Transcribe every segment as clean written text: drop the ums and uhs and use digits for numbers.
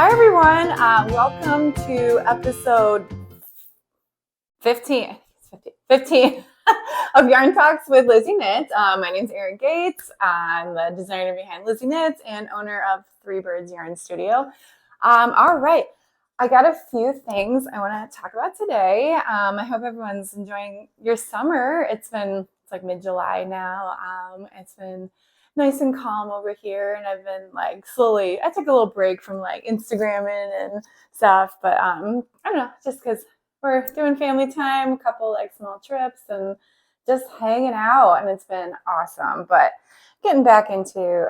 Hi everyone, welcome to episode 15 of Yarn Talks with Lizzy Knits. My name's Erin Gates. I'm the designer behind Lizzy Knits and owner of Three Birds Yarn Studio. All right, I got a few things I want to talk about today. I hope everyone's enjoying your summer. It's like mid-July now. It's been nice and calm over here, and I've been I took a little break from Instagramming and stuff, but I don't know, just because we're doing family time, a couple small trips and just hanging out, and it's been awesome. But getting back into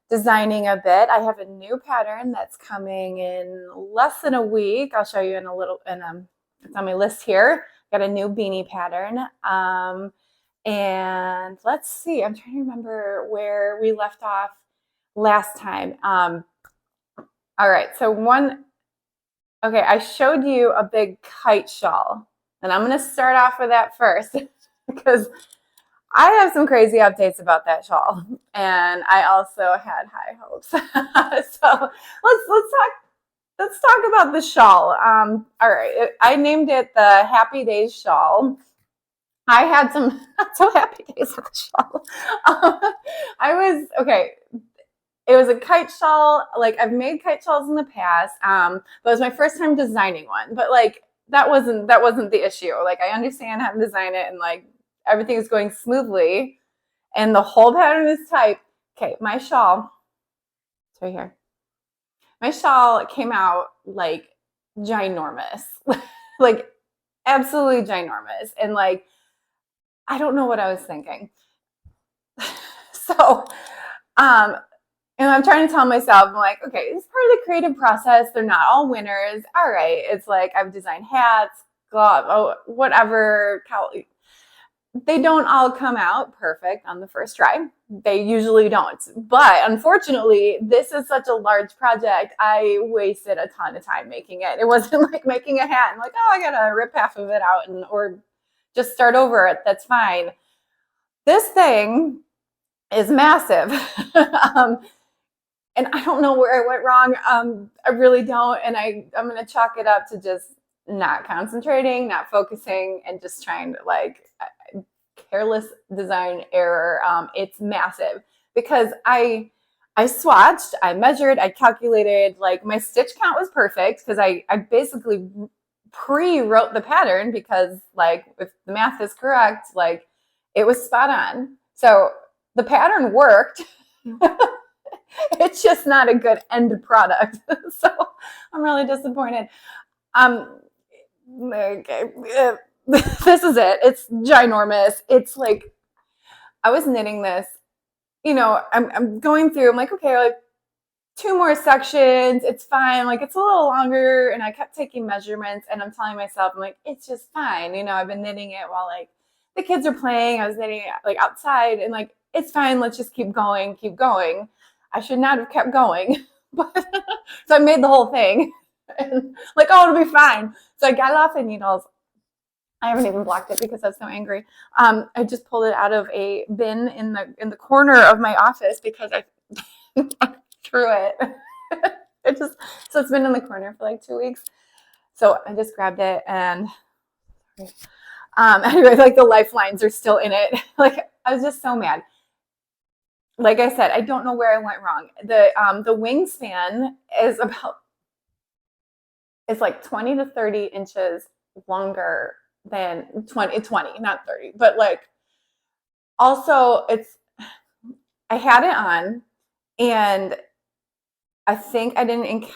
designing a bit, I have a new pattern that's coming in less than a week. I'll show you in a little, it's on my list here. Got a new beanie pattern. And let's see, I'm trying to remember where we left off last time. All right, okay, I showed you a big kite shawl, and I'm going to start off with that first because I have some crazy updates about that shawl, and I also had high hopes. So let's talk about the shawl. All right, I named it the Happy Days shawl. I had some not so happy days with the shawl. It was a kite shawl. I've made kite shawls in the past, but it was my first time designing one. But that wasn't the issue. I understand how to design it, and everything is going smoothly, and the whole pattern is tight. Okay, my shawl, it's right here. My shawl came out ginormous, absolutely ginormous, and I don't know what I was thinking. So, and I'm trying to tell myself, I'm like, okay, it's part of the creative process. They're not all winners. All right. It's I've designed hats, gloves, whatever. They don't all come out perfect on the first try. They usually don't. But unfortunately, this is such a large project. I wasted a ton of time making it. It wasn't like making a hat and I got to rip half of it out or just start over it. That's fine. This thing is massive. And I don't know where I went wrong. I really don't. And I'm going to chalk it up to just not concentrating, not focusing, and just trying to careless design error. It's massive because I swatched, I measured, I calculated, my stitch count was perfect because I basically pre-wrote the pattern because if the math is correct, it was spot on. So the pattern worked. It's just not a good end product. So I'm really disappointed. Okay. This is it. It's ginormous. It's I was knitting this, I'm going through, I'm okay, two more sections, it's fine, it's a little longer, and I kept taking measurements, and I'm telling myself, I'm it's just fine, I've been knitting it while the kids are playing, I was knitting it outside, and it's fine, let's just keep going. I should not have kept going, but so I made the whole thing, and oh, it'll be fine. So I got it off the needles. I haven't even blocked it because I was so angry. I just pulled it out of a bin in the corner of my office because I threw it. So it's been in the corner for 2 weeks. So I just grabbed it, and anyway, the lifelines are still in it. I was just so mad. Like I said, I don't know where I went wrong. The wingspan is it's 20 to 30 inches longer than 20, not 30, but also I had it on, and I think I didn't,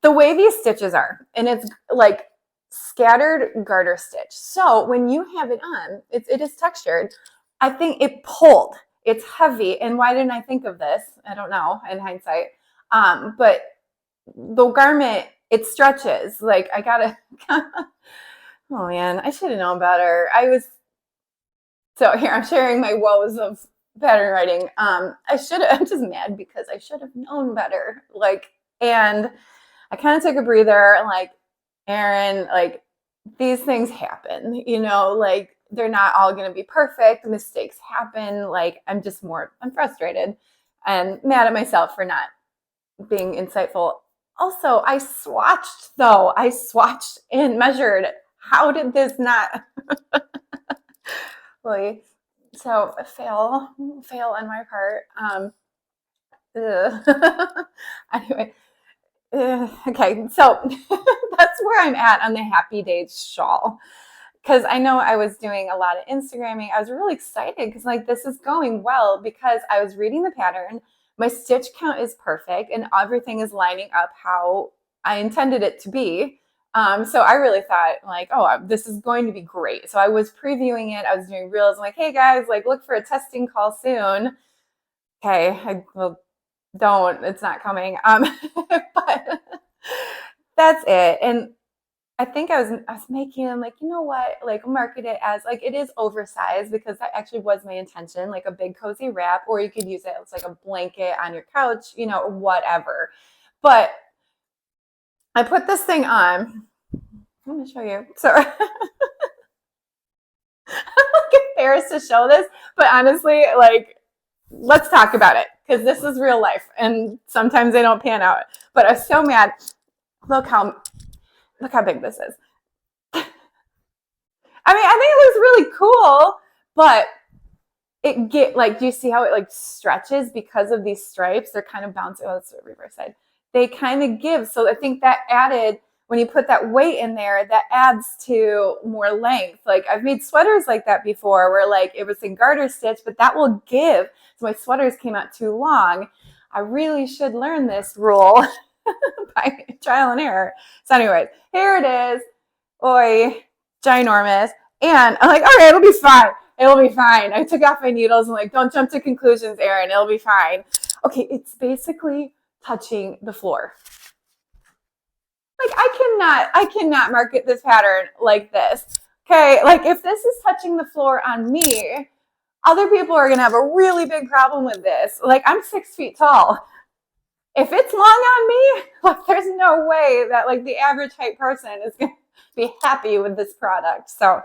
the way these stitches are, and it's scattered garter stitch. So when you have it on, it is textured. I think it pulled. It's heavy. And why didn't I think of this? I don't know in hindsight. But the garment, it stretches. I gotta, oh man, I should have known better. So here I'm sharing my woes of pattern writing. I'm just mad because I should have known better. And I kind of took a breather, Erin, these things happen, they're not all going to be perfect. Mistakes happen. I'm frustrated and mad at myself for not being insightful. Also, I swatched though. I swatched and measured. How did this not? Really? So fail on my part. Anyway, okay, so that's where I'm at on the Happy Days shawl. Because I know I was doing a lot of Instagramming. I was really excited because like this is going well because I was reading the pattern. My stitch count is perfect and everything is lining up how I intended it to be. So I really thought like, oh, this is going to be great. So I was previewing it. I was doing reels. I'm like, hey guys, like look for a testing call soon. Okay, don't. It's not coming. But that's it. And I think I was making them like, you know what, like market it as like it is oversized because that actually was my intention, like a big cozy wrap, or you could use it as like a blanket on your couch, you know, whatever. But I put this thing on. Let me show you. So I'm like embarrassed to show this, but honestly, like let's talk about it because this is real life and sometimes they don't pan out. But I'm so mad. Look how big this is. I mean, I think it looks really cool, but it get like, do you see how it like stretches because of these stripes? They're kind of bouncy. Oh, that's the reverse side. They kind of give. So I think that added, when you put that weight in there, that adds to more length. Like I've made sweaters like that before where like it was in garter stitch, but that will give. So my sweaters came out too long. I really should learn this rule by trial and error. So anyways, here it is. Oi, ginormous. And I'm like, all right, it'll be fine. It'll be fine. I took off my needles and like, don't jump to conclusions, Erin. It'll be fine. Okay, it's basically touching the floor. Like I cannot market this pattern like this. Okay, like if this is touching the floor on me, other people are gonna have a really big problem with this. Like I'm 6 feet tall. If it's long on me, like there's no way that like the average height person is gonna be happy with this product. So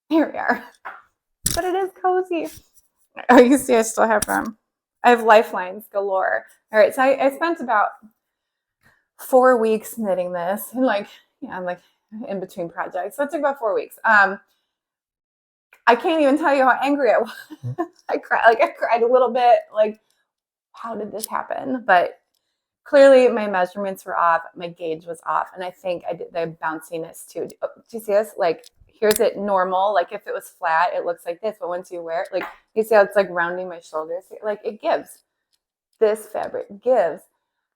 here we are. But it is cozy. Oh, you can see I still have them. I have lifelines galore. All right, so I spent about 4 weeks knitting this, and like, yeah, I'm like in between projects. So it took about 4 weeks. I can't even tell you how angry I was. I cried a little bit. Like, how did this happen? But clearly, my measurements were off. My gauge was off, and I think I did the bounciness too. Do you see this? Like, here's it normal. Like, if it was flat, it looks like this. But once you wear it, like, you see how it's like rounding my shoulders? Like, it gives. This fabric gives.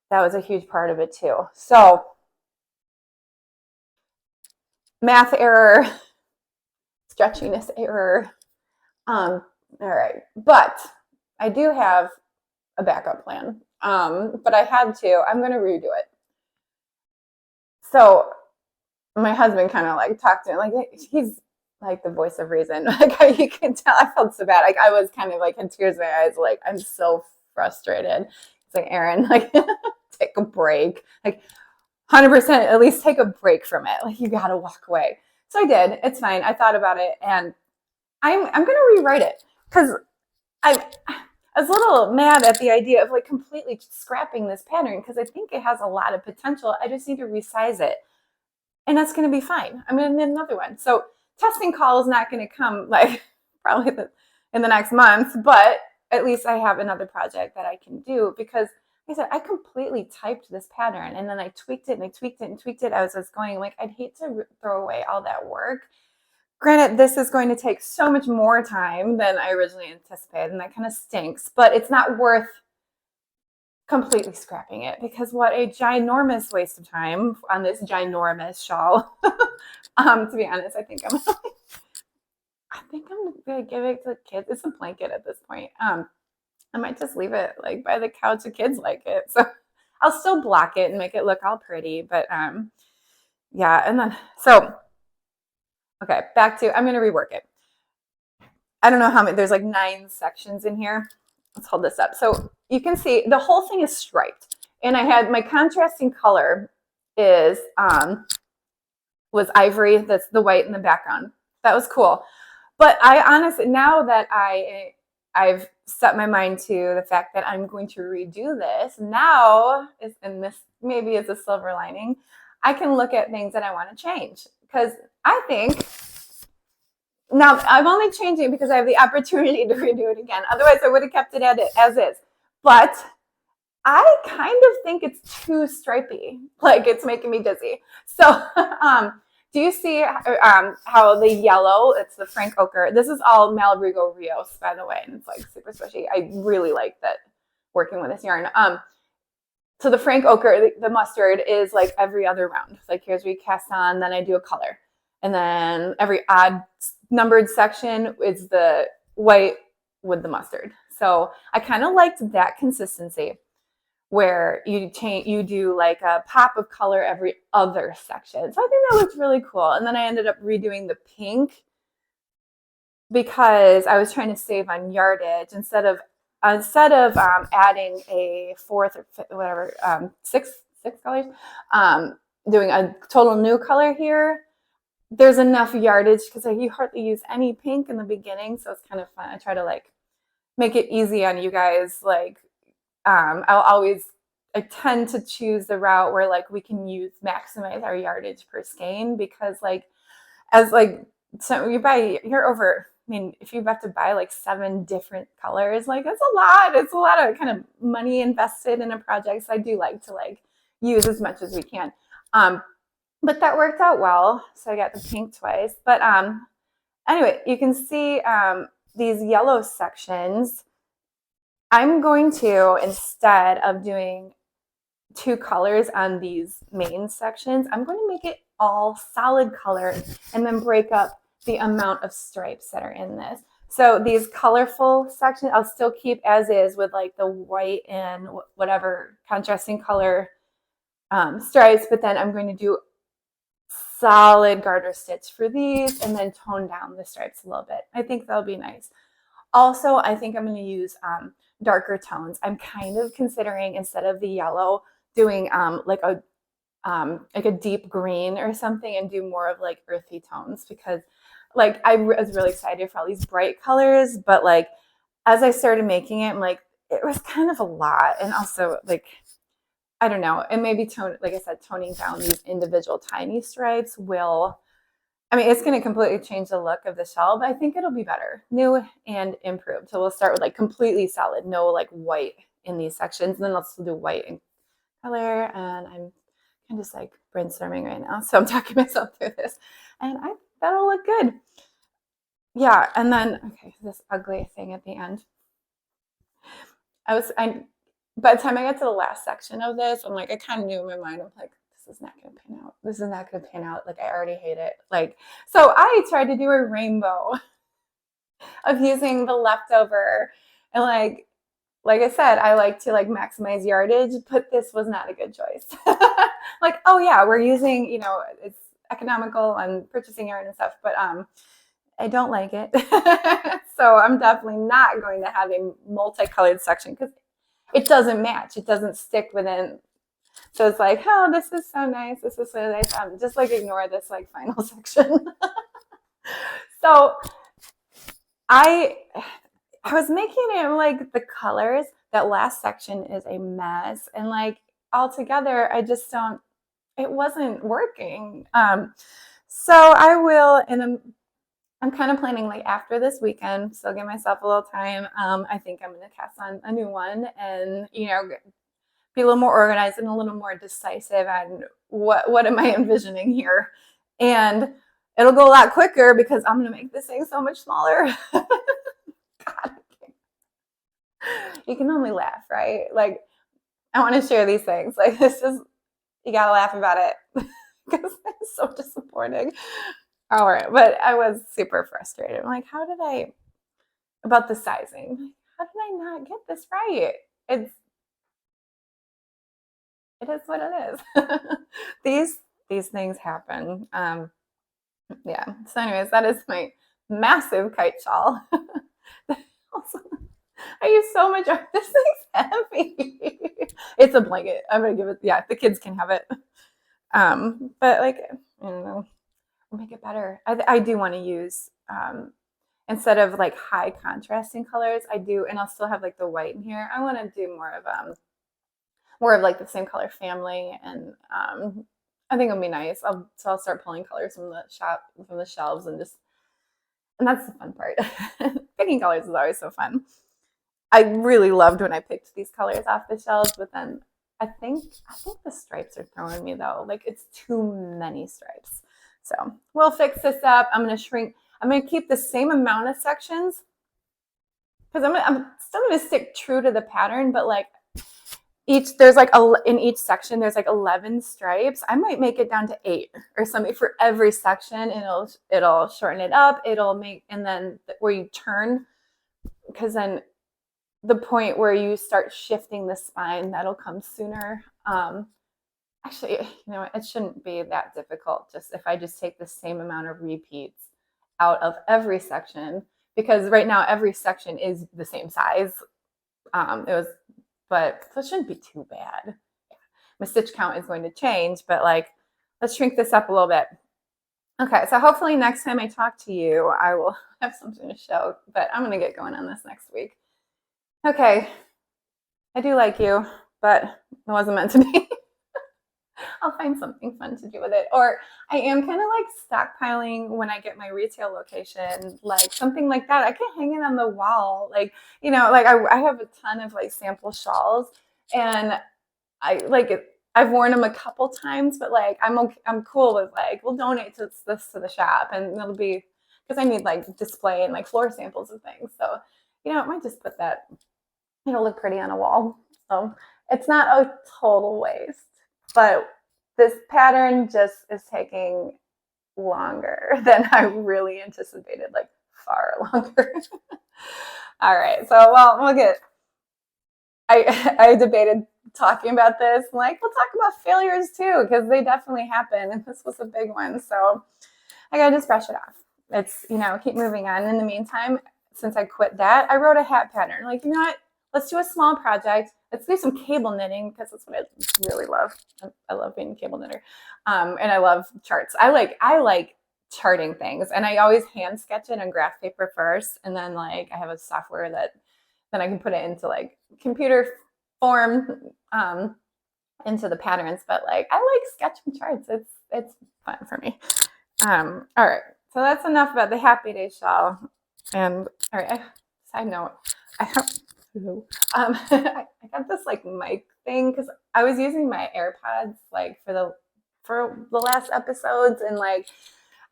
That was a huge part of it too. So, math error, stretchiness error. All right, but I do have a backup plan. But I had to. I'm going to redo it. So my husband kind of like talked to me, like he's like the voice of reason. Like you can tell, I felt so bad. Like I was kind of like in tears in my eyes. Like I'm so frustrated. It's like Erin, like take a break. Like 100%, at least take a break from it. Like you got to walk away. So I did. It's fine. I thought about it, and I'm going to rewrite it because I was a little mad at the idea of like completely scrapping this pattern because I think it has a lot of potential. I just need to resize it, and that's going to be fine. I'm going to knit another one. So testing call is not going to come like probably in the next month, but at least I have another project that I can do because like I said, I completely typed this pattern and then I tweaked it and I tweaked it and tweaked it as I was going. Like I'd hate to throw away all that work. Granted, this is going to take so much more time than I originally anticipated, and that kind of stinks, but it's not worth completely scrapping it because what a ginormous waste of time on this ginormous shawl. To be honest, I think I'm gonna give it to the kids. It's a blanket at this point. I might just leave it like by the couch. The kids like it, so I'll still block it and make it look all pretty. But yeah, and then so. Okay, back to, I'm going to rework it. I don't know how many, there's like 9 sections in here. Let's hold this up. So you can see the whole thing is striped. And I had my contrasting color is, was ivory. That's the white in the background. That was cool. But I honestly, now that I I've set my mind to the fact that I'm going to redo this. Now, and this maybe is a silver lining, I can look at things that I want to change. Because I think, now I'm only changing because I have the opportunity to redo it again. Otherwise, I would have kept it as is. But I kind of think it's too stripy. Like, it's making me dizzy. So, do you see how the yellow, it's the Frank Ochre. This is all Malabrigo Rios, by the way, and it's like super swishy. I really like that working with this yarn. So the Frank Ochre, the mustard, is like every other round. Like, here's where you cast on, then I do a color. And then every odd numbered section is the white with the mustard. So I kind of liked that consistency where you do like a pop of color every other section. So I think that looked really cool. And then I ended up redoing the pink because I was trying to save on yardage instead of adding a fourth or fifth, whatever, six colors, doing a total new color here. There's enough yardage because you hardly use any pink in the beginning, so it's kind of fun. I try to like make it easy on you guys. Like, I tend to choose the route where like we can maximize our yardage per skein, because like as like, so you're over, I mean, if you have to buy like 7 different colors, like that's a lot. It's a lot of kind of money invested in a project. So I do like to like use as much as we can. But that worked out well. So I got the pink twice. But anyway, you can see these yellow sections. I'm going to, instead of doing 2 colors on these main sections, I'm going to make it all solid color and then break up the amount of stripes that are in this. So these colorful sections, I'll still keep as is with like the white and whatever contrasting color stripes, but then I'm going to do solid garter stitch for these and then tone down the stripes a little bit. I think that'll be nice. Also, I think I'm going to use darker tones. I'm kind of considering, instead of the yellow, doing like a deep green or something and do more of like earthy tones, because like I was really excited for all these bright colors, but like as I started making it, like it was kind of a lot. And also like, I don't know, and maybe like I said, toning down these individual tiny stripes will, I mean, it's going to completely change the look of the shawl, but I think it'll be better, new and improved. So we'll start with like completely solid, no like white in these sections, and then let's do white and color. And I'm kind of just like brainstorming right now, so I'm talking myself through this, and that'll look good. Yeah, and then okay, this ugly thing at the end. By the time I got to the last section of this, I'm like, I kind of knew in my mind, I'm like, this is not going to pan out. This is not going to pan out. Like, I already hate it. Like, so I tried to do a rainbow of using the leftover. And like I said, I like to like maximize yardage, but this was not a good choice. Like, oh yeah, we're using, it's economical on purchasing yarn and stuff, but I don't like it. So I'm definitely not going to have a multicolored section because it doesn't match. It doesn't stick within. So it's like, oh, this is so nice. This is so nice. Just like ignore this like final section. So I was making it like the colors. That last section is a mess. And like altogether, it wasn't working. So I will, and I'm kind of planning like after this weekend, so give myself a little time. I think I'm going to cast on a new one and, be a little more organized and a little more decisive on what am I envisioning here. And it'll go a lot quicker because I'm going to make this thing so much smaller. God, you can only laugh, right? Like, I want to share these things. Like, you got to laugh about it because it's so disappointing. All right, but I was super frustrated. I'm like, about the sizing, how did I not get this right? It is what it is. These things happen. Yeah. So anyways, that is my massive kite shawl. Also, I use so much art. This thing's heavy. It's a blanket. I'm gonna give it, yeah, the kids can have it. But like, I don't know, make it better. I do want to use instead of like high contrasting colors, I do, and I'll still have like the white in here. I want to do more of like the same color family, and I think it'll be nice. So I'll start pulling colors from the shop, from the shelves, and that's the fun part. Picking colors is always so fun. I really loved when I picked these colors off the shelves, but then I think the stripes are throwing me though. Like it's too many stripes. So we'll fix this up. I'm gonna shrink. I'm gonna keep the same amount of sections because I'm still gonna stick true to the pattern, but like there's like in each section there's like 11 stripes. I might make it down to 8 or something for every section, and it'll shorten it up. It'll make, and then where you turn, because then the point where you start shifting the spine, that'll come sooner. Actually, it shouldn't be that difficult. Just if I just take the same amount of repeats out of every section, because right now every section is the same size. So it shouldn't be too bad. My stitch count is going to change, but like, let's shrink this up a little bit. Okay, so hopefully next time I talk to you, I will have something to show, but I'm gonna get going on this next week. Okay, I do like you, but it wasn't meant to be. I'll find something fun to do with it. Or I am kind of like stockpiling when I get my retail location, like something like that. I can hang it on the wall. Like, like I have a ton of like sample shawls, and I like it. I've worn them a couple times, but like I'm cool with like, we'll donate this to the shop, and it'll be, because I need like display and like floor samples of things. So, I might just put that, it'll look pretty on a wall. So it's not a total waste, but this pattern just is taking longer than I really anticipated, like far longer. All right, so we'll get. I debated talking about this. Like, we'll talk about failures too, because they definitely happen, and this was a big one. So I gotta just brush it off. It's keep moving on. In the meantime, since I quit that, I wrote a hat pattern. Like, what? Let's do a small project. Let's do some cable knitting, because that's what I really love. I love being a cable knitter, and I love charts. I like charting things, and I always hand sketch it on graph paper first, and then like I have a software that then I can put it into like computer form, into the patterns. But like I like sketching charts. It's fun for me. All right, so that's enough about the Happy Day shawl. And all right, side note, I have I got this like mic thing because I was using my AirPods like for the last episodes, and like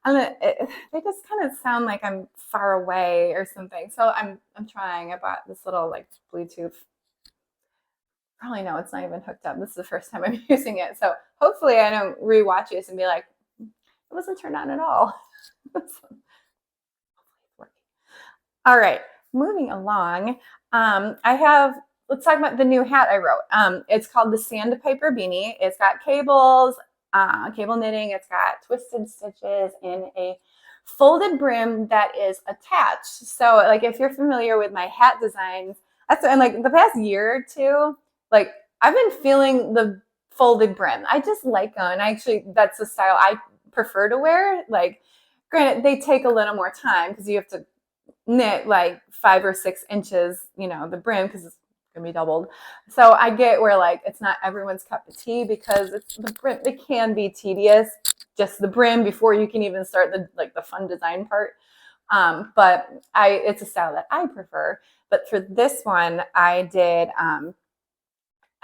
they just kind of sound like I'm far away or something. So I'm trying. I bought this little like Bluetooth. Probably no, it's not even hooked up. This is the first time I'm using it. So hopefully I don't rewatch this and be like, it wasn't turned on at all. All right, moving along. Let's talk about the new hat I wrote. It's called the Sandpiper Beanie. It's got cables, cable knitting. It's got twisted stitches and a folded brim that is attached. So like if you're familiar with my hat designs, and like the past year or two, like I've been feeling the folded brim. I just like them. And that's the style I prefer to wear. Like, granted, they take a little more time because you have to knit like 5 or 6 inches, the brim, because it's gonna be doubled. So I get where like it's not everyone's cup of tea, because it's the brim. It can be tedious, just the brim, before you can even start the fun design part. But it's a style that I prefer. But for this one, I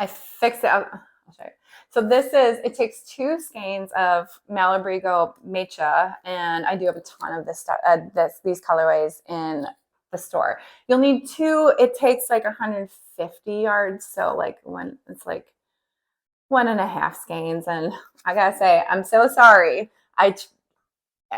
fixed it out. I'll show you. So it takes 2 skeins of Malabrigo Mecha, and I do have a ton of these colorways in the store. You'll need 2. It takes like 150 yards, so like it's like 1.5 skeins. And I gotta say, I'm so sorry. I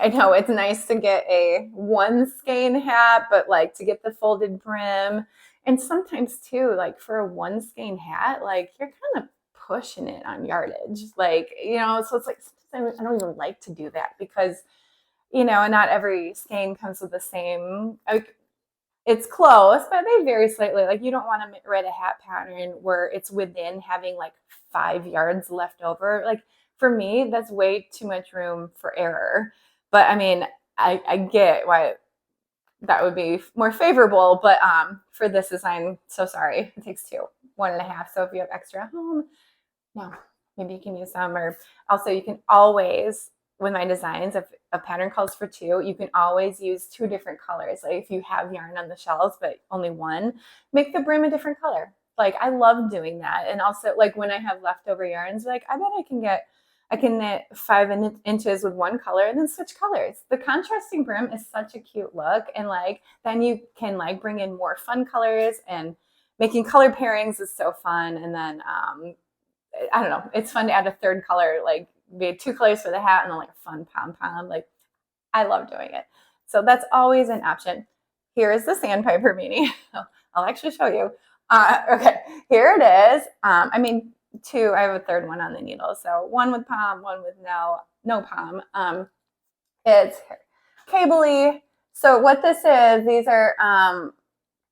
know it's nice to get a 1 skein hat, but like to get the folded brim, and sometimes too, like for a 1 skein hat, like you're kind of pushing it on yardage, like, so it's like sometimes I don't even like to do that, because, not every skein comes with the same, like, it's close, but they vary slightly. Like, you don't want to write a hat pattern where it's within having like 5 yards left over. Like, for me, that's way too much room for error. But I mean, I get why that would be more favorable. But for this design, so sorry, it takes two, 1.5. So if you have extra at home, no, maybe you can use them. Or also you can always, with my designs, if a pattern calls for two, you can always use two different colors. Like if you have yarn on the shells, but only one, make the brim a different color. Like I love doing that. And also like when I have leftover yarns, like I bet I can knit 5 inches with one color and then switch colors. The contrasting brim is such a cute look. And like, then you can like bring in more fun colors, and making color pairings is so fun. And then, I don't know, it's fun to add a third color, like we had 2 colors for the hat and then like a fun pom-pom. Like I love doing it. So that's always an option. Here is the sandpiper beanie. I'll actually show you. Okay, here it is. I mean, two, I have a third one on the needle. So one with pom, one with no pom. It's cable-y. So what this is, these are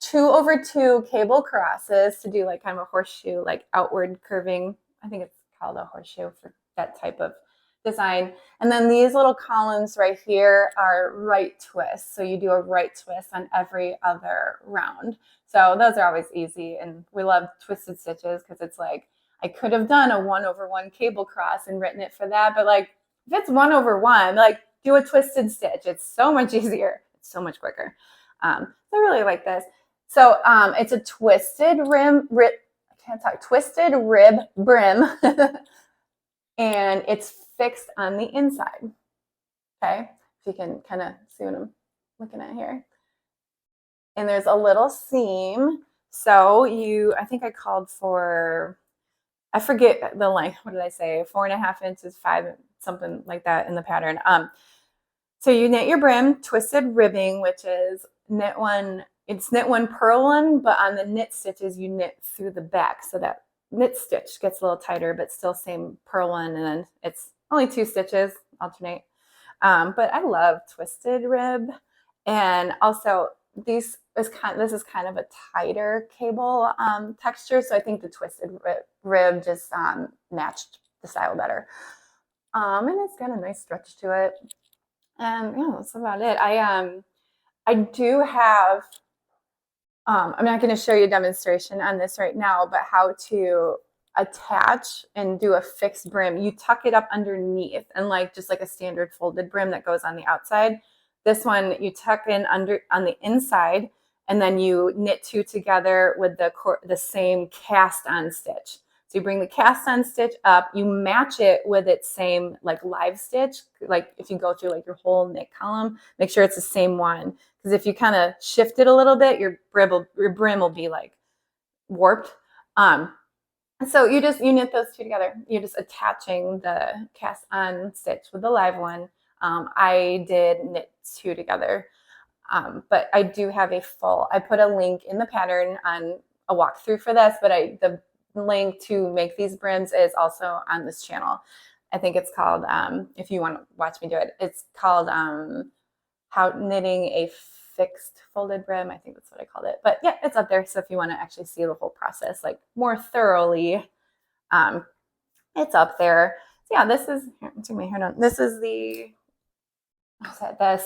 2/2 cable crosses to do like kind of a horseshoe, like outward curving. I think it's called a horseshoe for that type of design. And then these little columns right here are right twists. So you do a right twist on every other round. So those are always easy. And we love twisted stitches because it's like, I could have done a 1/1 cable cross and written it for that. But like, if it's 1/1, like do a twisted stitch. It's so much easier. It's so much quicker. So I really like this. So it's a twisted twisted rib brim, and it's fixed on the inside. Okay, if you can kind of see what I'm looking at here. And there's a little seam. So I think I called for, I forget the length. What did I say? 4.5 inches, 5, something like that in the pattern. So you knit your brim, twisted ribbing, which is knit one. It's knit one, purl one, but on the knit stitches, you knit through the back. So that knit stitch gets a little tighter, but still same purl one. And then it's only 2 stitches, alternate. But I love twisted rib. And also this is kind of a tighter cable texture. So I think the twisted rib just matched the style better. And it's got a nice stretch to it. And yeah, that's about it. I do have, I'm not going to show you a demonstration on this right now, but how to attach and do a fixed brim. You tuck it up underneath, and like just like a standard folded brim that goes on the outside. This one you tuck in under on the inside, and then you knit 2 together with the same cast on stitch. So you bring the cast on stitch up, you match it with its same like live stitch. Like if you go through like your whole knit column, make sure it's the same one. Because if you kind of shift it a little bit, your brim will be like warped. So you knit those 2 together. You're just attaching the cast on stitch with the live one. I did knit 2 together. But I do have I put a link in the pattern on a walkthrough for this, but the link to make these brims is also on this channel. I think it's called, if you want to watch me do it, it's called How Knitting a Fixed Folded Brim. I think that's what I called it. But yeah, it's up there. So if you want to actually see the whole process like more thoroughly, it's up there. So yeah, this is, here, I'm taking my hair down. This is the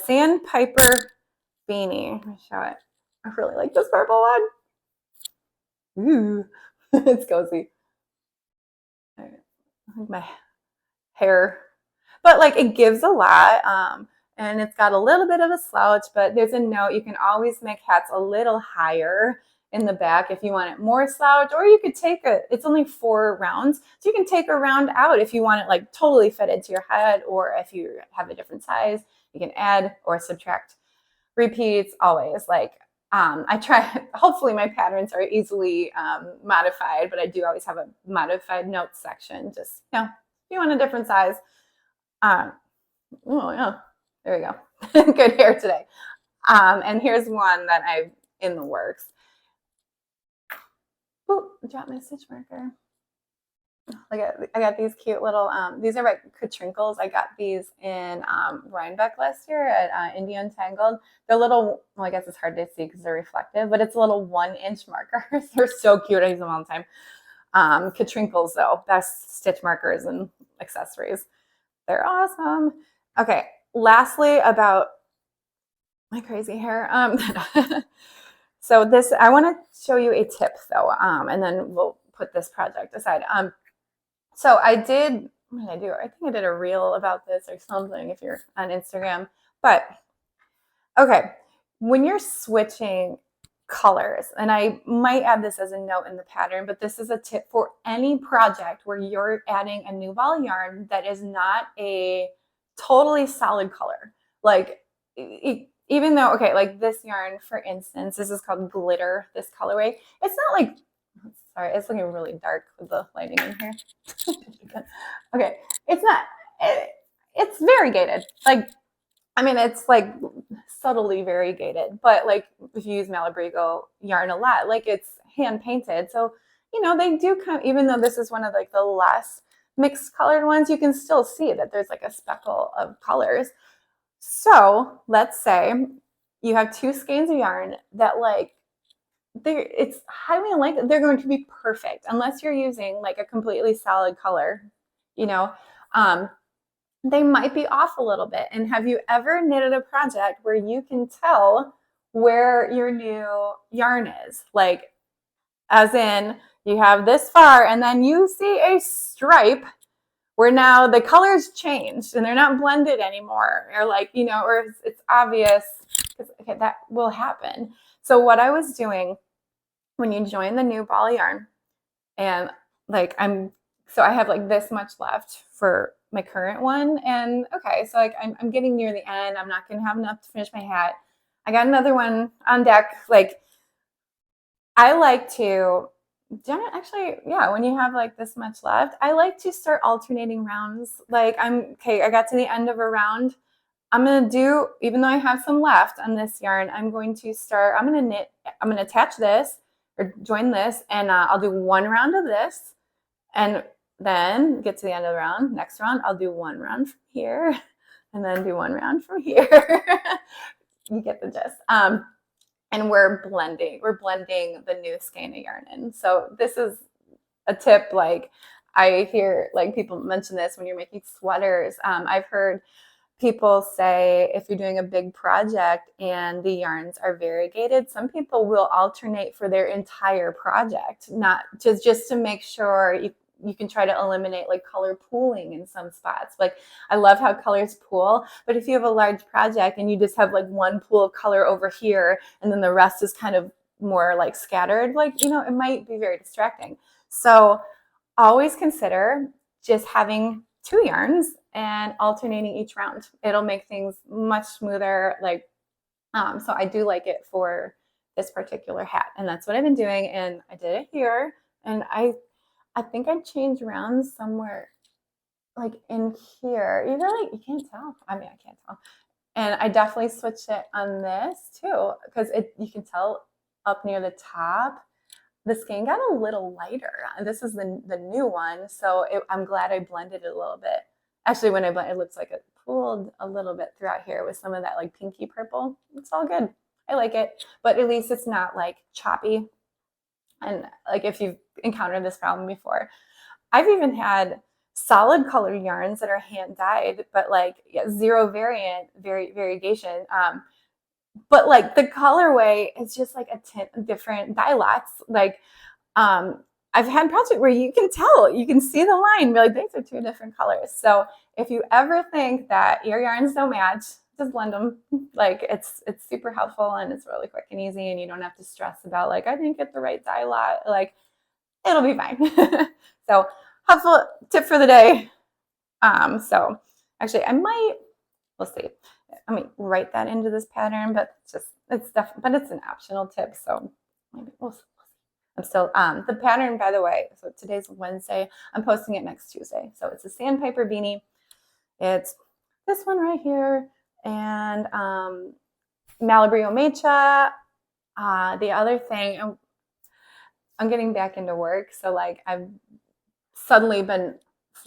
Sandpiper beanie. Let me show it. I really like this purple one. Ooh, it's cozy. My hair, but like it gives a lot. And it's got a little bit of a slouch, but there's a note. You can always make hats a little higher in the back if you want it more slouch, or you could take it's only 4 rounds. So you can take a round out if you want it like totally fitted to your head, or if you have a different size, you can add or subtract repeats always. Like I try, hopefully my patterns are easily modified, but I do always have a modified notes section. Just, if you want a different size. Oh yeah, there we go. Good hair today. And here's one that I've in the works. Oh, dropped my stitch marker. I got these cute little, these are like Katrinkles. I got these in Rhinebeck last year at India Untangled. They're little, well, I guess it's hard to see because they're reflective, but it's little 1-inch markers. They're so cute. I use them all the time. Katrinkles, though, best stitch markers and accessories. They're awesome. Okay, lastly, about my crazy hair. So this, I want to show you a tip though, and then we'll put this project aside. So I did, what did I do? I think I did a reel about this or something if you're on Instagram. But okay, when you're switching colors, and I might add this as a note in the pattern, but this is a tip for any project where you're adding a new ball yarn that is not a totally solid color. Like, even though, okay, like this yarn, for instance, this is called glitter, this colorway. It's not like, sorry, it's looking really dark with the lighting in here. Okay, it's not, it's variegated. Like, I mean, it's like subtly variegated, but like if you use Malabrigo yarn a lot, like it's hand painted. So, they do kind of, even though this is one of like the less mixed colored ones, you can still see that there's like a speckle of colors. So let's say you have two skeins of yarn that like, it's highly unlikely they're going to be perfect unless you're using like a completely solid color, you know. Um, they might be off a little bit. And have you ever knitted a project where you can tell where your new yarn is? Like, as in, you have this far, and then you see a stripe where now the colors changed and they're not blended anymore, or like, or it's obvious, because okay, that will happen. So what I was doing when you join the new ball of yarn, and like so I have like this much left for my current one, and okay, so like I'm getting near the end. I'm not gonna have enough to finish my hat. I got another one on deck. Like, I like to actually, yeah, when you have like this much left, I like to start alternating rounds. Like, I got to the end of a round. I'm gonna do, even though I have some left on this yarn, I'm gonna knit, I'm gonna attach this or join this, and I'll do one round of this, and then get to the end of the round. Next round, I'll do one round from here, and then do one round from here. You get the gist. And we're blending the new skein of yarn in. So this is a tip. Like, I hear like people mention this when you're making sweaters. I've heard people say if you're doing a big project and the yarns are variegated, some people will alternate for their entire project, not just to make sure you can try to eliminate like color pooling in some spots. Like, I love how colors pool, but if you have a large project and you just have like one pool of color over here and then the rest is kind of more like scattered, like, it might be very distracting. So always consider just having two yarns and alternating each round. It'll make things much smoother. Like, so I do like it for this particular hat, and that's what I've been doing. And I did it here, and I think I changed rounds somewhere like in here. You can't tell. I mean, I can't tell. And I definitely switched it on this too, because you can tell up near the top, the skein got a little lighter. This is the new one, so I'm glad I blended it a little bit. Actually, when I blend, it looks like it pooled a little bit throughout here with some of that like pinky purple. It's all good. I like it, but at least it's not like choppy. And like, if you've encountered this problem before, I've even had solid colored yarns that are hand dyed, but like, yeah, zero variegation. But like the colorway is just like a tint, different dye lots. Like, I've had projects where you can tell, you can see the line, be like, these are two different colors. So if you ever think that your yarns don't match, just blend them. Like, it's super helpful, and it's really quick and easy, and you don't have to stress about like, I didn't get the right dye lot. Like, it'll be fine. So, helpful tip for the day. So actually, we'll see. I mean, write that into this pattern, but it's an optional tip. So maybe we'll see. I'm still, the pattern, by the way, so today's Wednesday, I'm posting it next Tuesday. So it's a sandpiper beanie. It's this one right here, and Malabrigo Mecha. The other thing, I'm getting back into work, so like I've suddenly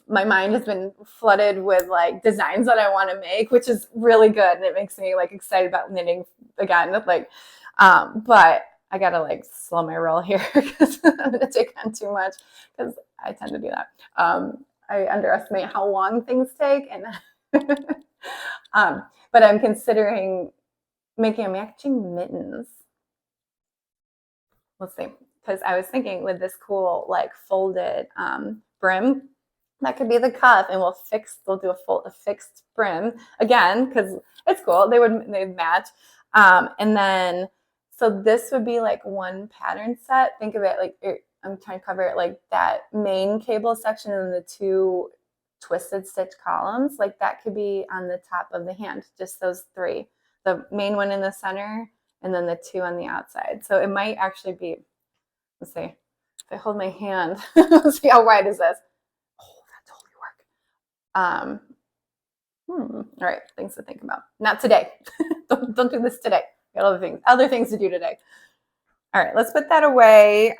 my mind has been flooded with like designs that I want to make, which is really good, and it makes me like excited about knitting again. Like, but I gotta like slow my roll here because I'm gonna take on too much, because I tend to do that. I underestimate how long things take, and but I'm considering making a matching mittens. Let's see, because I was thinking with this cool like folded brim, that could be the cuff, and we'll do a fixed brim again because it's cool. They'd match, and then so this would be like one pattern set. Think of it like I'm trying to cover it like that main cable section and the two twisted stitch columns. Like that could be on the top of the hand, just those three. The main one in the center, and then the two on the outside. So it might actually be, let's see, if I hold my hand, let's see how wide is this. Oh, that totally worked. All right, things to think about. Not today. don't do this today. Got other things to do today. All right, let's put that away.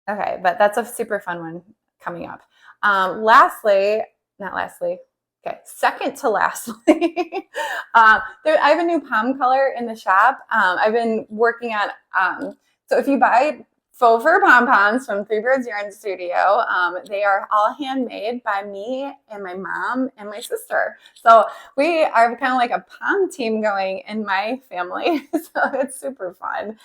Okay, but that's a super fun one coming up. Second to lastly, I have a new palm color in the shop. I've been working on, so if you buy faux fur pom-poms from Three Birds Yarn Studio, they are all handmade by me and my mom and my sister. So we are kind of like a pom team going in my family. So it's super fun.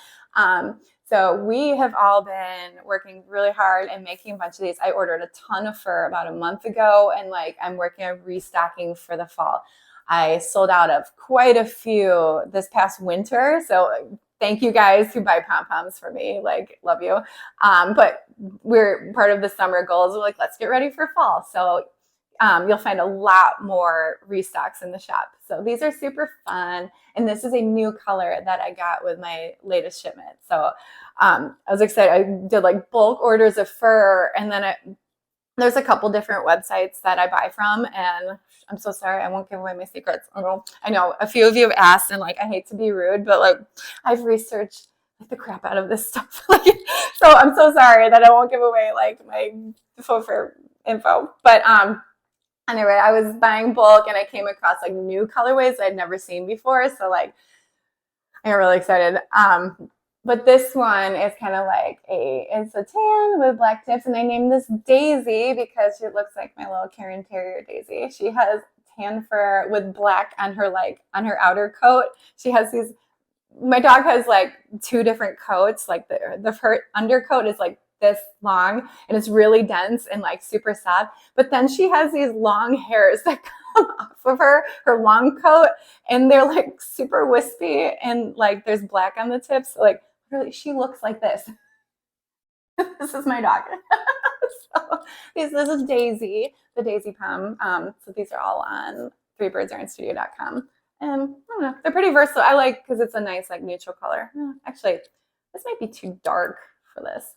So we have all been working really hard and making a bunch of these. I ordered a ton of fur about a month ago, and like I'm working on restocking for the fall. I sold out of quite a few this past winter. So thank you guys who buy pom-poms for me. Like, love you. But we're part of the summer goals. We're like, let's get ready for fall. So you'll find a lot more restocks in the shop. So these are super fun. And this is a new color that I got with my latest shipment. So I was excited. I did like bulk orders of fur, and then there's a couple different websites that I buy from, and I'm so sorry, I won't give away my secrets. I know a few of you have asked, and like I hate to be rude, but like I've researched like the crap out of this stuff. So I'm so sorry that I won't give away like my faux fur info. But anyway, I was buying bulk and I came across like new colorways I'd never seen before. So like I got really excited. But this one is kind of like it's a tan with black tips, and I named this Daisy because she looks like my little Karen Terrier Daisy. She has tan fur with black on her outer coat. She has these. My dog has like two different coats. Like her undercoat is like this long, and it's really dense and like super soft. But then she has these long hairs that come off of her long coat, and they're like super wispy, and like there's black on the tips. Like really, she looks like this. This is my dog. So this is Daisy, the Daisy Pom. So these are all on threebirdsyarnstudio.com. And I don't know, they're pretty versatile. I like because it's a nice like neutral color. Actually, this might be too dark for this,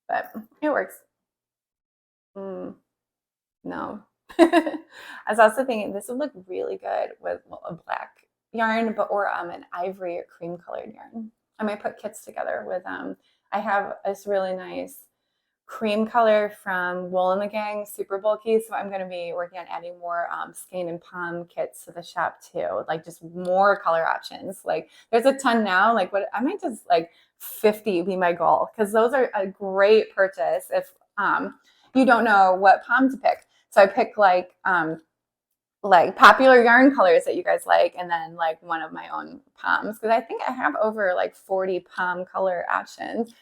but it works. No. I was also thinking this would look really good with a black yarn, or an ivory or cream colored yarn. I might put kits together with I have this really nice cream color from Wool and the Gang, super bulky. So I'm going to be working on adding more skein and pom kits to the shop too, like just more color options. Like there's a ton now. Like what I might just like 50 be my goal, because those are a great purchase if you don't know what pom to pick. So I pick like popular yarn colors that you guys like, and then like one of my own poms, because I think I have over like 40 pom color options.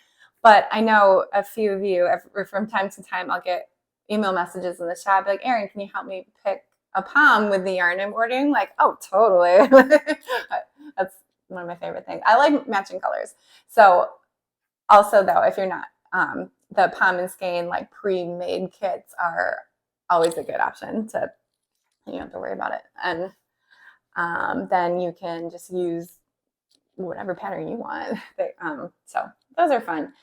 But I know a few of you, from time to time, I'll get email messages in the shop like, Erin, can you help me pick a pom with the yarn I'm ordering? Like, oh, totally. That's one of my favorite things. I like matching colors. So also though, if you're not, the pom and skein like pre-made kits are always a good option to, you don't have to worry about it. And then you can just use whatever pattern you want. So those are fun.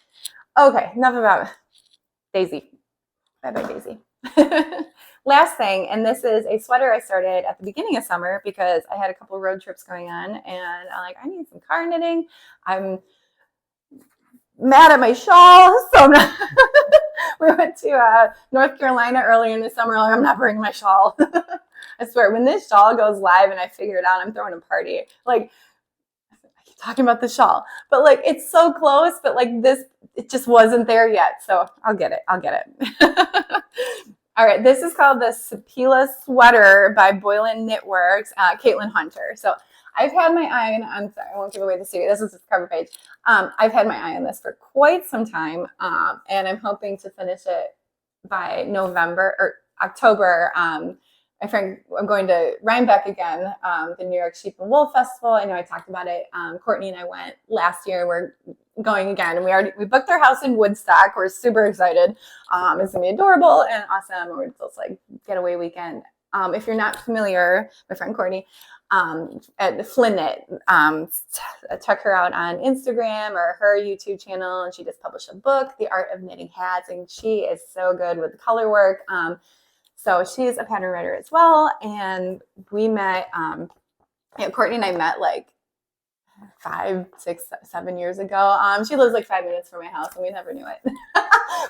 Okay, enough about Daisy. Bye-bye, Daisy. Last thing, and this is a sweater I started at the beginning of summer because I had a couple road trips going on, and I'm like, I need some car knitting. I'm mad at my shawl, so we went to North Carolina earlier in the summer. Like, I'm not bringing my shawl. I swear, when this shawl goes live and I figure it out, I'm throwing a party. Like, I keep talking about the shawl, but like it's so close, but like this, it just wasn't there yet. So I'll get it. All right, this is called the Sipila sweater by Boylan Knitworks, Caitlin Hunter. So I've had my eye on, I'm sorry, I won't give away the secret. This is the cover page. I've had my eye on this for quite some time, and I'm hoping to finish it by November or October. My friend, I'm going to Rhinebeck again, the New York Sheep and Wool Festival. I know I talked about it. Courtney and I went last year. We're going again, and we booked our house in Woodstock. We're super excited. It's gonna be adorable and awesome. We're just like getaway weekend. If you're not familiar, my friend Courtney at Flynnet, check her out on Instagram or her YouTube channel, and she just published a book, The Art of Knitting Hats, and she is so good with color work. So she's a pattern writer as well, and we met. Courtney and I met like 5, 6, 7 years ago. She lives like 5 minutes from my house, and we never knew it.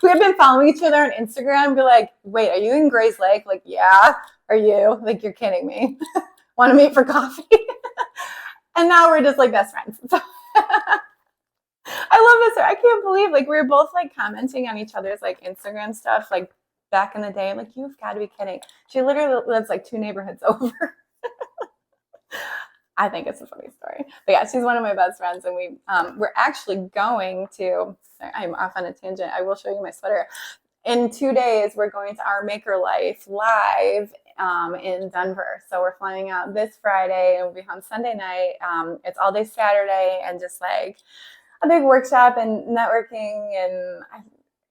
We had been following each other on Instagram and be like, wait, are you in Gray's Lake? Like, yeah. Are you? Like, you're kidding me. Want to meet for coffee? And now we're just like best friends. So I love this. I can't believe like we were both like commenting on each other's like Instagram stuff like back in the day. I'm like, you've got to be kidding. She literally lives like 2 neighborhoods over. I think it's a funny story. But yeah, she's one of my best friends, and we're actually going to, sorry, I'm off on a tangent. I will show you my sweater. In 2 days, we're going to our Maker Life live in Denver. So we're flying out this Friday, and we'll be home Sunday night. It's all day Saturday, and just like a big workshop and networking, and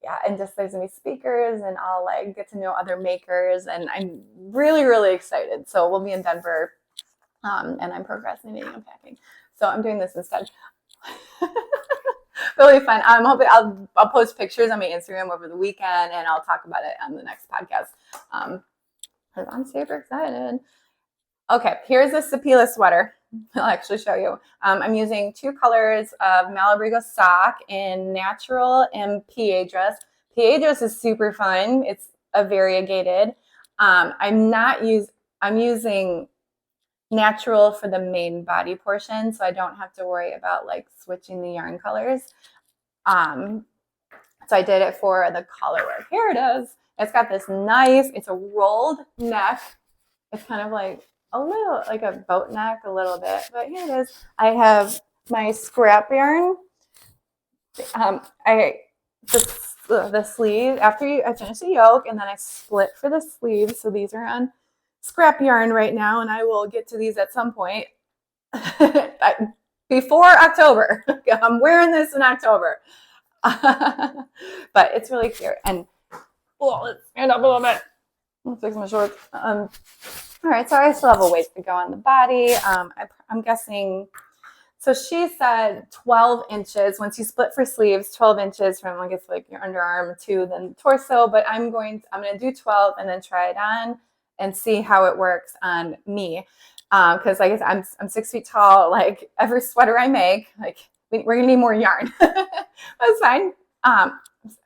yeah, and just there's gonna be speakers, and I'll like get to know other makers, and I'm really, really excited. So we'll be in Denver. And I'm procrastinating on packing, so I'm doing this instead. Really fun. I'm hoping I'll post pictures on my Instagram over the weekend, and I'll talk about it on the next podcast. Because I'm super excited. Okay, here's a Sipila sweater. I'll actually show you. I'm using 2 colors of Malabrigo sock in natural and PA dress. PA dress is super fun. It's a variegated. I'm using natural for the main body portion, so I don't have to worry about like switching the yarn colors. So I did it for the collar work. Here it is. It's got this nice, it's a rolled neck. It's kind of like a little like a boat neck a little bit, but here it is. I have my scrap yarn. The sleeve, after I finish the yoke, and then I split for the sleeves. So these are on scrap yarn right now, and I will get to these at some point before October. I'm wearing this in October. But it's really cute. And let's stand up a little bit. Let's fix my shorts. All right, so I still have a ways to go on the body. I'm guessing, so she said 12 inches. Once you split for sleeves, 12 inches from, I guess, like your underarm to the torso. But I'm going to do 12 and then try it on and see how it works on me. Because like I said, I'm 6 feet tall. Like every sweater I make, like we're gonna need more yarn. That's fine.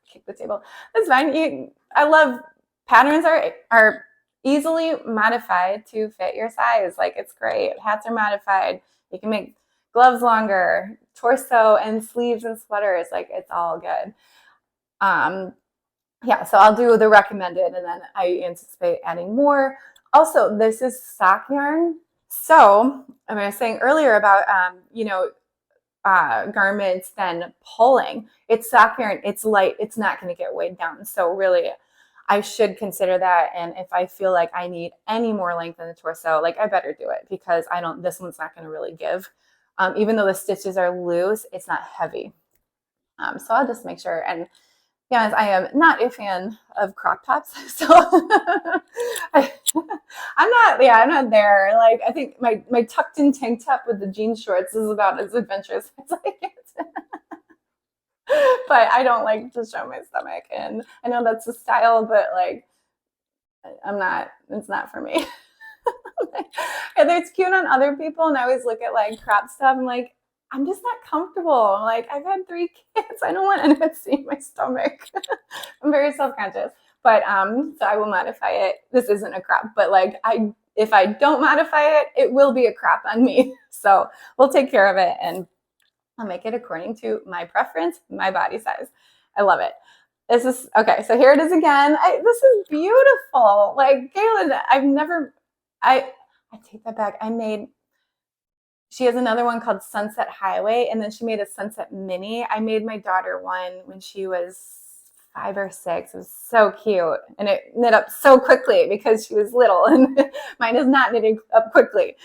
Kick the table. That's fine. I love patterns are easily modified to fit your size. Like it's great. Hats are modified. You can make gloves longer, torso and sleeves and sweaters. Like it's all good. Yeah, so I'll do the recommended, and then I anticipate adding more. Also, this is sock yarn. So I was saying earlier about garments then pulling. It's sock yarn. It's light. It's not going to get weighed down. So really, I should consider that. And if I feel like I need any more length in the torso, like I better do it, because this one's not going to really give. Even though the stitches are loose, it's not heavy. So I'll just make sure. And yes, I am not a fan of crop tops, so I'm not there. Like I think my tucked in tank top with the jean shorts is about as adventurous as I get. But I don't like to show my stomach, and I know that's a style, but like it's not for me. And it's cute on other people, and I always look at like crop stuff. I'm like, I'm just not comfortable. Like I've had 3 kids. I don't want anyone seeing my stomach. I'm very self-conscious. But so I will modify it. This isn't a crop, but like if I don't modify it, it will be a crop on me. So we'll take care of it, and I'll make it according to my preference, my body size. I love it. This is okay. So here it is again. This is beautiful. Like Galen, I take that back. I made She has another one called Sunset Highway, and then she made a Sunset Mini. I made my daughter one when she was 5 or 6. It was so cute, and it knit up so quickly because she was little, and mine is not knitting up quickly.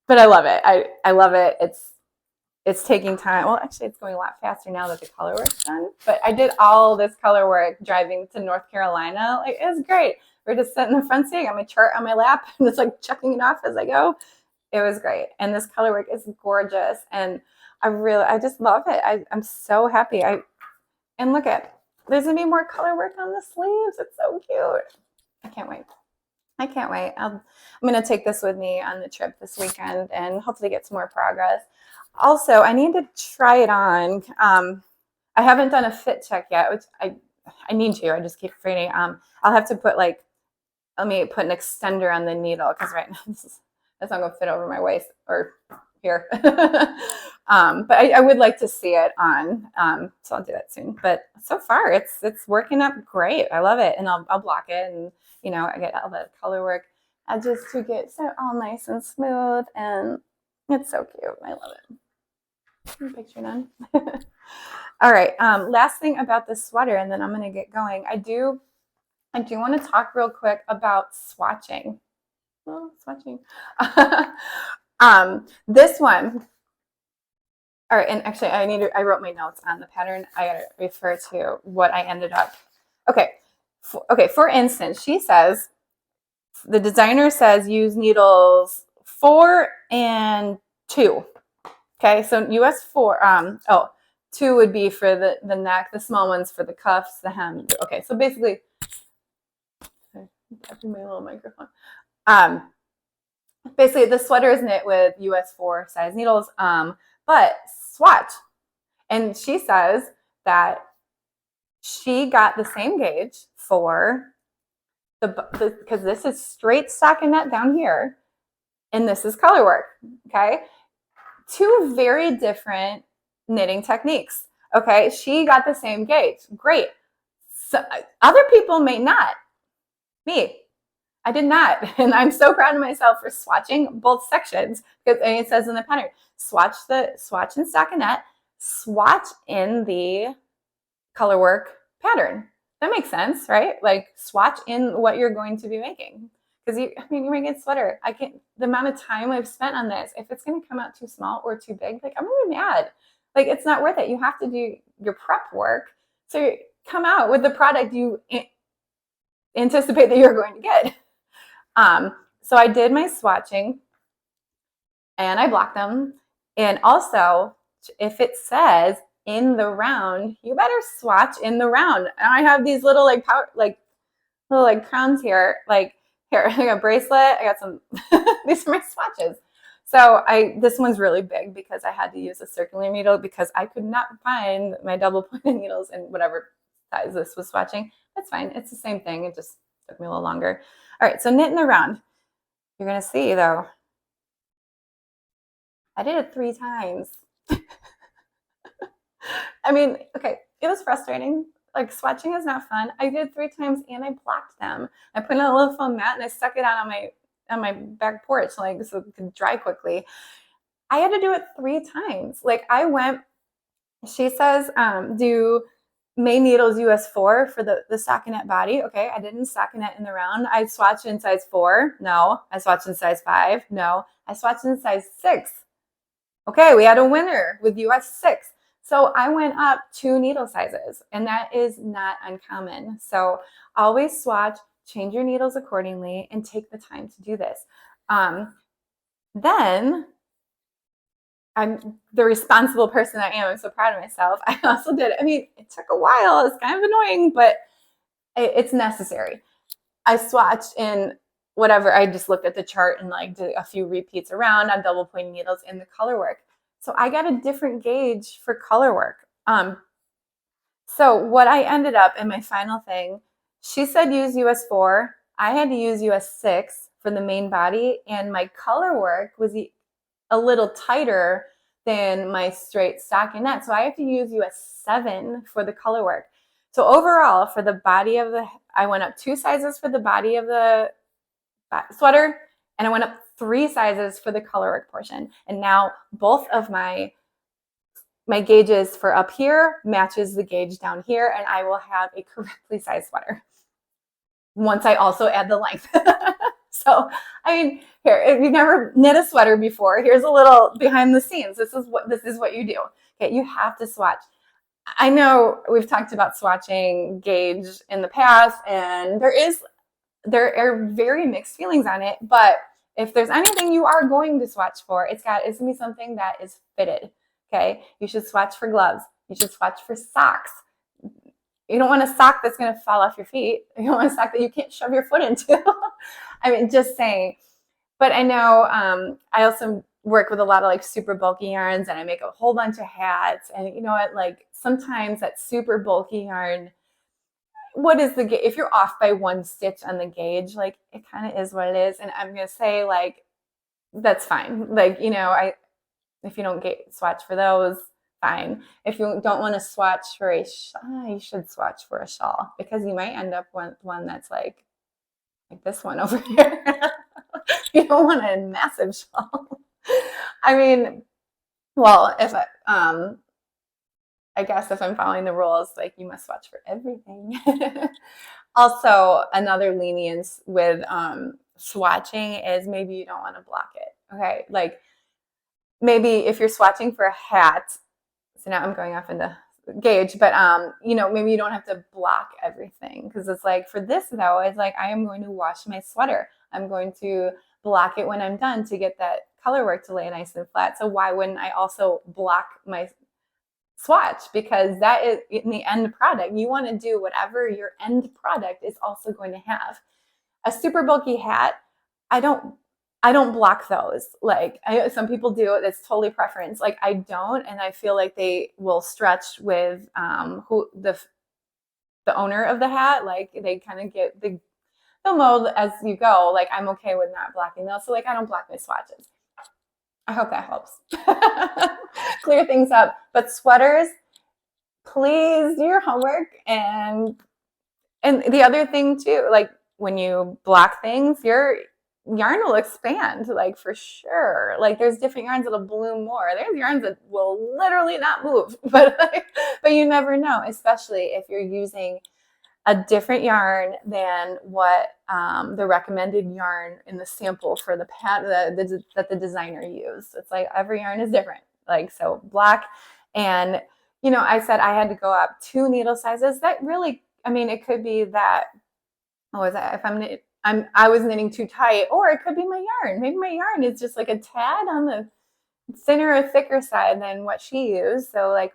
But I love it. I love it. It's taking time. Well, actually, it's going a lot faster now that the color work's done. But I did all this color work driving to North Carolina. Like, it was great. We're just sitting in the front seat. I got my chart on my lap and just like checking it off as I go. It was great. And this color work is gorgeous. And I just love it. I'm so happy. And look at, there's gonna be more color work on the sleeves. It's so cute. I can't wait. I can't wait. I'm going to take this with me on the trip this weekend and hopefully get some more progress. Also, I need to try it on. I haven't done a fit check yet, which I need to. I just keep forgetting. I'll have to put let me put an extender on the needle because right now that's not going to fit over my waist or here. But I would like to see it on. So I'll do that soon. But so far, it's working up great. I love it, and I'll block it, and I get all the color work just to get so all nice and smooth, and it's so cute. I love it. Picture done. All right. Last thing about this sweater, and then I'm going to get going. I do want to talk real quick about swatching. Oh, swatching. This one. All right, and actually, I wrote my notes on the pattern. I gotta refer to what I ended up. Okay. For instance, she says, the designer says use needles 4 and 2. Okay, so US 4, 2 would be for the neck, the small ones for the cuffs, the hem. Okay, so basically, I'm tapping my little microphone. Basically, the sweater is knit with US 4 size needles, but swatch. And she says that she got the same gauge for because this is straight stockinette down here, and this is color work. Okay, 2 very different knitting techniques. Okay, she got the same gauge. Great. So other people may not. Me, I did not, and I'm so proud of myself for swatching both sections because it says in the pattern, swatch in stockinette, swatch in the color work pattern. That makes sense, right? Like swatch in what you're going to be making. Because you're making a sweater. The amount of time I've spent on this, if it's going to come out too small or too big, like I'm really mad. Like it's not worth it. You have to do your prep work. So you come out with the product you anticipate that you're going to get. So I did my swatching and I blocked them. And also, if it says in the round, you better swatch in the round. And I have these little little crowns here. Like here, I got a bracelet. I got some. These are my swatches. So this one's really big because I had to use a circular needle because I could not find my double pointed needles in whatever size this was swatching. That's fine. It's the same thing. It just took me a little longer. All right. So knit in the round. You're gonna see though. I did it 3 times. I mean, okay, it was frustrating. Like swatching is not fun. I did 3 times and I blocked them. I put in a little foam mat and I stuck it out on my back porch so it could dry quickly. I had to do it 3 times. Like she says, do May needles US 4 for the stockinette body. Okay, I didn't stockinette in the round. I swatched in size 4. No. I swatched in size 5. No. I swatched in size 6. Okay, we had a winner with US 6. So I went up 2 needle sizes, and that is not uncommon. So always swatch, change your needles accordingly, and take the time to do this. Then I'm the responsible person I am. I'm so proud of myself. I also did. I mean, it took a while. It's kind of annoying, but it's necessary. I swatched in whatever. I just looked at the chart and did a few repeats around on double pointing needles in the color work. So I got a different gauge for color work. So what I ended up in my final thing, she said use US 4. I had to use US 6 for the main body, and my color work was a little tighter than my straight stockinette. So I have to use US 7 for the color work. So overall, for the body of I went up 2 sizes for the body of the sweater, and I went up 3 sizes for the colorwork portion. And now both of my gauges for up here matches the gauge down here, and I will have a correctly sized sweater once I also add the length. So, I mean, here, if you've never knit a sweater before, here's a little behind the scenes. This is what you do. Okay, you have to swatch. I know we've talked about swatching gauge in the past, and there are very mixed feelings on it, but if there's anything you are going to swatch for, it's gonna be something that is fitted. Okay, you should swatch for gloves. You should swatch for socks. You don't want a sock that's going to fall off your feet. You don't want a sock that you can't shove your foot into. I mean, just saying. But I know I also work with a lot of like super bulky yarns, and I make a whole bunch of hats. And you know what? Like sometimes that super bulky yarn, what is the gauge? If you're off by 1 stitch on the gauge, like it kind of is what it is. And I'm going to say like, that's fine. Like, you know, if you don't swatch for those, fine. If you don't want to swatch for you should swatch for a shawl, because you might end up with one that's like this one over here. You don't want a massive shawl. I mean, well, if I guess if I'm following the rules, like you must swatch for everything. Also, another lenience with swatching is maybe you don't want to block it. Okay, like maybe if you're swatching for a hat, so now I'm going off into gauge, but you know, maybe you don't have to block everything, because it's like for this though, it's like I am going to wash my sweater. I'm going to block it when I'm done to get that color work to lay nice and flat. So why wouldn't I also block my swatch? Because that is in the end product. You want to do whatever your end product is also going to have. A super bulky hat, I don't block those. Like some people do it. It's totally preference. Like I don't, and I feel like they will stretch with who the owner of the hat. Like they kind of get they'll mold as you go. Like I'm okay with not blocking those. So like I don't block my swatches. I hope that helps clear things up. But sweaters, please do your homework. And the other thing too, like when you block things, your yarn will expand, like for sure. Like there's different yarns that'll bloom more. There's yarns that will literally not move, but you never know, especially if you're using a different yarn than what the recommended yarn in the sample for the pattern that the designer used. It's like every yarn is different. Like so block, and you know, I said I had to go up 2 needle sizes. That really, I mean, it could be that if I was knitting too tight, or it could be my yarn. Maybe my yarn is just like a tad on the thinner or thicker side than what she used. So like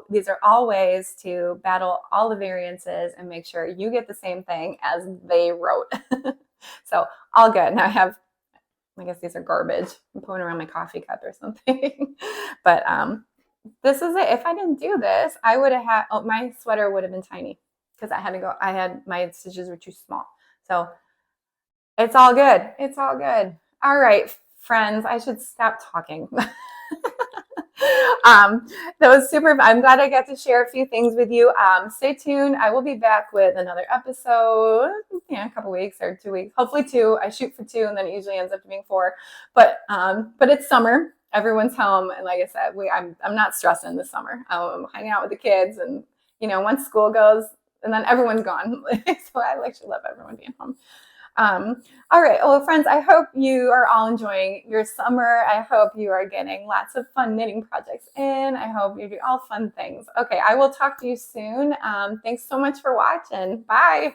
these are all ways to battle all the variances and make sure you get the same thing as they wrote. So all good. Now I guess these are garbage. I'm putting around my coffee cup or something. But this is it. If I didn't do this, I would have had, my sweater would have been tiny, because my stitches were too small. So it's all good. It's all good. All right, friends, I should stop talking. That was super. I'm glad I got to share a few things with you. Stay tuned. I will be back with another episode, a couple weeks or 2 weeks, hopefully 2. I shoot for 2, and then it usually ends up being 4. But it's summer. Everyone's home, and like I said, I'm not stressing this summer. I'm hanging out with the kids, and once school goes, and then everyone's gone. So I actually love everyone being home. All right. Well, friends, I hope you are all enjoying your summer. I hope you are getting lots of fun knitting projects in. I hope you do all fun things. Okay. I will talk to you soon. Thanks so much for watching. Bye.